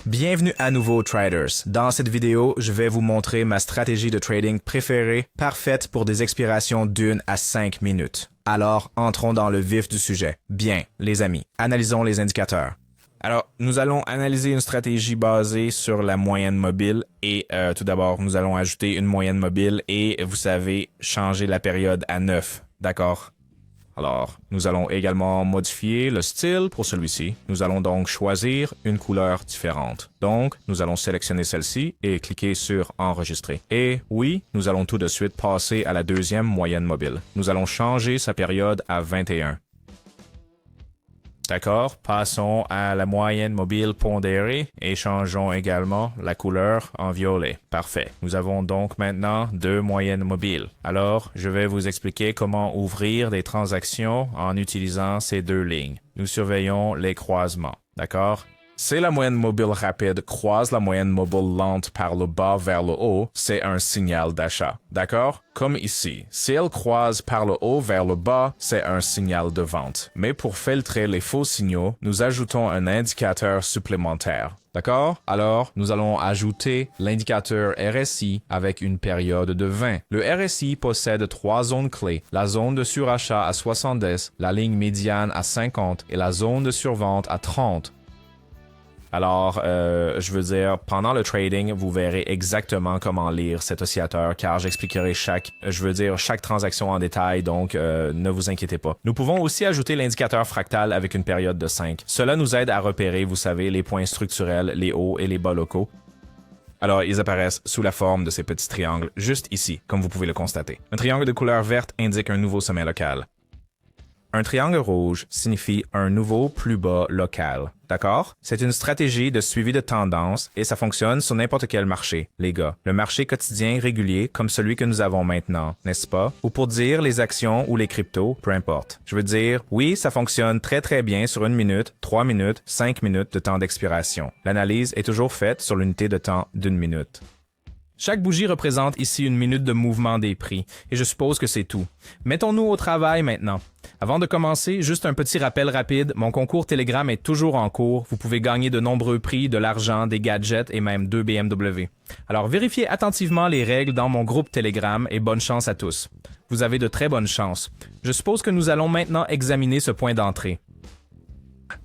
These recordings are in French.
Bienvenue à nouveau traders. Dans cette vidéo, je vais vous montrer ma stratégie de trading préférée, parfaite pour des expirations d'1 à 5 minutes. Alors, entrons dans le vif du sujet. Bien, les amis, analysons les indicateurs. Alors, nous allons analyser une stratégie basée sur la moyenne mobile et tout d'abord, nous allons ajouter une moyenne mobile et, vous savez, changer la période à 9. D'accord? Alors, nous allons également modifier le style pour celui-ci. Nous allons donc choisir une couleur différente. Donc, nous allons sélectionner celle-ci et cliquer sur Enregistrer. Et oui, nous allons tout de suite passer à la deuxième moyenne mobile. Nous allons changer sa période à 21. D'accord, passons à la moyenne mobile pondérée et changeons également la couleur en violet. Parfait. Nous avons donc maintenant deux moyennes mobiles. Alors, je vais vous expliquer comment ouvrir des transactions en utilisant ces deux lignes. Nous surveillons les croisements. D'accord? Si la moyenne mobile rapide croise la moyenne mobile lente par le bas vers le haut, c'est un signal d'achat. D'accord? Comme ici. Si elle croise par le haut vers le bas, c'est un signal de vente. Mais pour filtrer les faux signaux, nous ajoutons un indicateur supplémentaire. D'accord? Alors, nous allons ajouter l'indicateur RSI avec une période de 20. Le RSI possède trois zones clés. La zone de surachat à 70, la ligne médiane à 50 et la zone de survente à 30. Alors, je veux dire, pendant le trading, vous verrez exactement comment lire cet oscillateur car j'expliquerai chaque transaction en détail, donc ne vous inquiétez pas. Nous pouvons aussi ajouter l'indicateur fractal avec une période de 5. Cela nous aide à repérer, vous savez, les points structurels, les hauts et les bas locaux. Alors, ils apparaissent sous la forme de ces petits triangles, juste ici, comme vous pouvez le constater. Un triangle de couleur verte indique un nouveau sommet local. Un triangle rouge signifie un nouveau plus bas local. D'accord? C'est une stratégie de suivi de tendance et ça fonctionne sur n'importe quel marché, les gars. Le marché quotidien régulier comme celui que nous avons maintenant, n'est-ce pas? Ou pour dire les actions ou les cryptos, peu importe. Je veux dire, oui, ça fonctionne très très bien sur 1 minute, 3 minutes, 5 minutes de temps d'expiration. L'analyse est toujours faite sur l'unité de temps d'1 minute. Chaque bougie représente ici une minute de mouvement des prix, et je suppose que c'est tout. Mettons-nous au travail maintenant. Avant de commencer, juste un petit rappel rapide, mon concours Telegram est toujours en cours. Vous pouvez gagner de nombreux prix, de l'argent, des gadgets et même 2 BMW. Alors vérifiez attentivement les règles dans mon groupe Telegram et bonne chance à tous. Vous avez de très bonnes chances. Je suppose que nous allons maintenant examiner ce point d'entrée.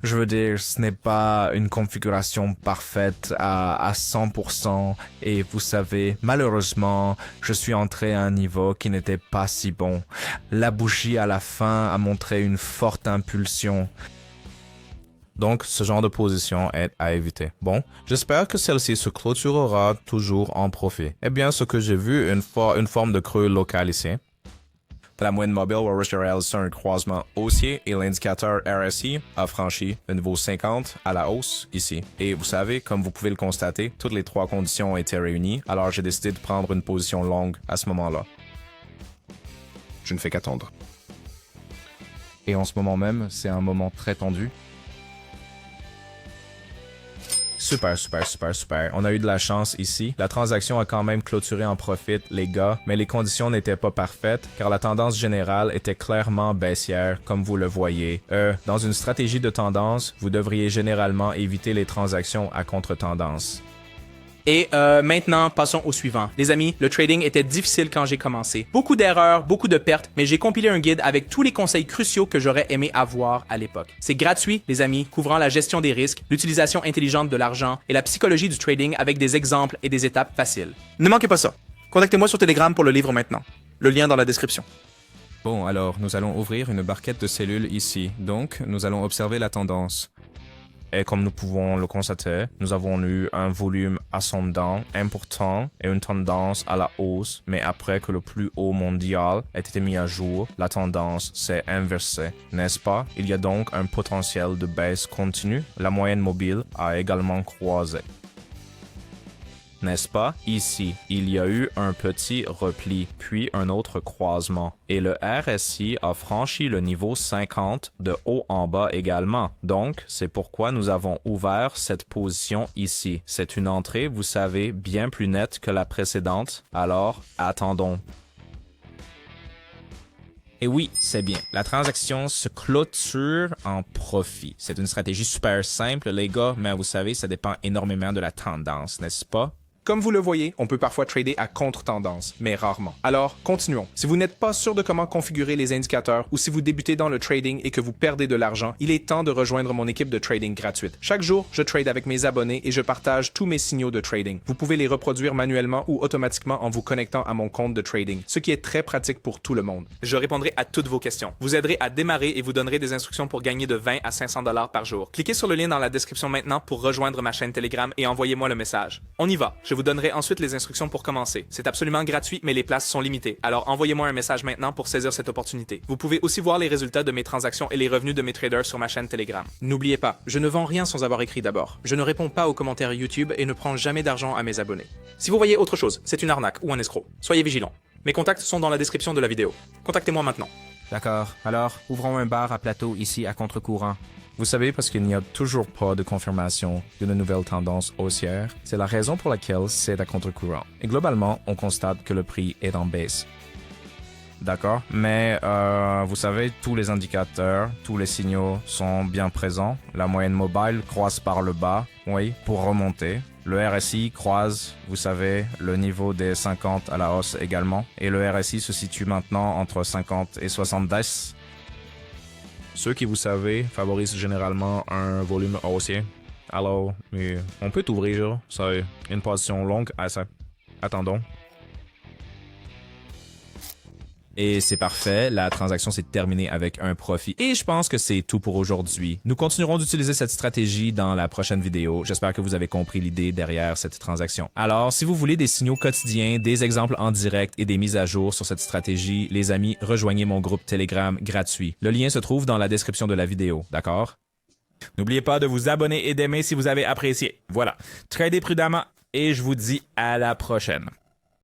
Je veux dire, ce n'est pas une configuration parfaite à 100% et vous savez, malheureusement, je suis entré à un niveau qui n'était pas si bon. La bougie à la fin a montré une forte impulsion. Donc, ce genre de position est à éviter. Bon, j'espère que celle-ci se clôturera toujours en profit. Eh bien, ce que j'ai vu, une forme de creux local ici. La moyenne mobile va réaliser un croisement haussier et l'indicateur RSI a franchi le niveau 50 à la hausse ici. Et vous savez, comme vous pouvez le constater, toutes les trois conditions ont été réunies, alors j'ai décidé de prendre une position longue à ce moment-là. Je ne fais qu'attendre. Et en ce moment même, c'est un moment très tendu. Super, super, super, super. On a eu de la chance ici. La transaction a quand même clôturé en profit, les gars, mais les conditions n'étaient pas parfaites car la tendance générale était clairement baissière, comme vous le voyez. Dans une stratégie de tendance, vous devriez généralement éviter les transactions à contre-tendance. Et maintenant, passons au suivant. Les amis, le trading était difficile quand j'ai commencé. Beaucoup d'erreurs, beaucoup de pertes, mais j'ai compilé un guide avec tous les conseils cruciaux que j'aurais aimé avoir à l'époque. C'est gratuit, les amis, couvrant la gestion des risques, l'utilisation intelligente de l'argent et la psychologie du trading avec des exemples et des étapes faciles. Ne manquez pas ça. Contactez-moi sur Telegram pour le livre maintenant. Le lien dans la description. Bon, alors, nous allons ouvrir une barquette de cellules ici. Donc, nous allons observer la tendance. Et comme nous pouvons le constater, nous avons eu un volume ascendant important et une tendance à la hausse, mais après que le plus haut mondial ait été mis à jour, la tendance s'est inversée, n'est-ce pas? Il y a donc un potentiel de baisse continue. La moyenne mobile a également croisé. N'est-ce pas? Ici, il y a eu un petit repli, puis un autre croisement. Et le RSI a franchi le niveau 50 de haut en bas également. Donc, c'est pourquoi nous avons ouvert cette position ici. C'est une entrée, vous savez, bien plus nette que la précédente. Alors, attendons. Et oui, c'est bien. La transaction se clôture en profit. C'est une stratégie super simple, les gars, mais vous savez, ça dépend énormément de la tendance, n'est-ce pas? Comme vous le voyez, on peut parfois trader à contre-tendance, mais rarement. Alors, continuons. Si vous n'êtes pas sûr de comment configurer les indicateurs ou si vous débutez dans le trading et que vous perdez de l'argent, il est temps de rejoindre mon équipe de trading gratuite. Chaque jour, je trade avec mes abonnés et je partage tous mes signaux de trading. Vous pouvez les reproduire manuellement ou automatiquement en vous connectant à mon compte de trading, ce qui est très pratique pour tout le monde. Je répondrai à toutes vos questions, vous aiderai à démarrer et vous donnerai des instructions pour gagner de 20 à 500 $ par jour. Cliquez sur le lien dans la description maintenant pour rejoindre ma chaîne Telegram et envoyez-moi le message. On y va. Je vous donnerai ensuite les instructions pour commencer. C'est absolument gratuit, mais les places sont limitées. Alors envoyez-moi un message maintenant pour saisir cette opportunité. Vous pouvez aussi voir les résultats de mes transactions et les revenus de mes traders sur ma chaîne Telegram. N'oubliez pas, je ne vends rien sans avoir écrit d'abord. Je ne réponds pas aux commentaires YouTube et ne prends jamais d'argent à mes abonnés. Si vous voyez autre chose, c'est une arnaque ou un escroc. Soyez vigilants. Mes contacts sont dans la description de la vidéo. Contactez-moi maintenant. D'accord. Alors, ouvrons un bar à plateau ici à contre-courant. Vous savez, parce qu'il n'y a toujours pas de confirmation d'une nouvelle tendance haussière, c'est la raison pour laquelle c'est à contre-courant. Et globalement, on constate que le prix est en baisse. D'accord? Mais vous savez, tous les indicateurs, tous les signaux sont bien présents. La moyenne mobile croise par le bas, oui, pour remonter. Le RSI croise, vous savez, le niveau des 50 à la hausse également. Et le RSI se situe maintenant entre 50 et 70. Ceux qui, vous savez, favorisent généralement un volume haussier. Alors, on peut ouvrir, c'est une position longue à ça. Attendons. Et c'est parfait, la transaction s'est terminée avec un profit. Et je pense que c'est tout pour aujourd'hui. Nous continuerons d'utiliser cette stratégie dans la prochaine vidéo. J'espère que vous avez compris l'idée derrière cette transaction. Alors, si vous voulez des signaux quotidiens, des exemples en direct et des mises à jour sur cette stratégie, les amis, rejoignez mon groupe Telegram gratuit. Le lien se trouve dans la description de la vidéo, d'accord? N'oubliez pas de vous abonner et d'aimer si vous avez apprécié. Voilà, tradez prudemment et je vous dis à la prochaine.